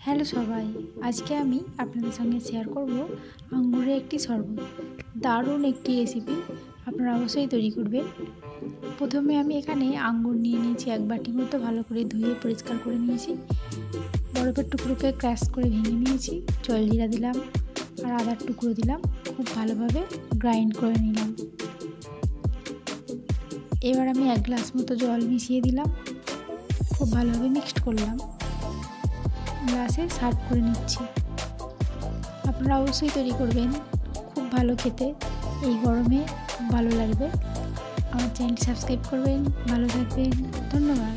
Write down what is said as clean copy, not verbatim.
Hello সবাই, আজকে আমি আপনাদের সঙ্গে শেয়ার করব আঙ্গুরের একটি শরবত। দারুণ একটি রেসিপি, আপনারা অবশ্যই তৈরি করবেন। প্রথমে আমি এখানে আঙ্গুর নিয়ে নিয়েছি, এক বাটি মতো ভালো করে ধুয়ে পরিষ্কার করে নিয়েছি। বরফের টুকরোকে ক্র্যাশ করে ভেঙে নিয়েছি, জলজিরা দিলাম আর আদার টুকরো দিলাম, খুব ভালোভাবে গ্রাইন্ড করে নিলাম। এবার আমি 1 গ্লাস মতো জল মিশিয়ে দিলাম, খুব ভালোভাবে মিক্সড করলাম, গ্লাসে সার্ভ করে নিচ্ছি। আপনারা অবশ্যই তৈরি করবেন, খুব ভালো খেতে, এই গরমে ভালো লাগবে। আমার চ্যানেলটি সাবস্ক্রাইব করবেন। ভালো থাকবেন, ধন্যবাদ।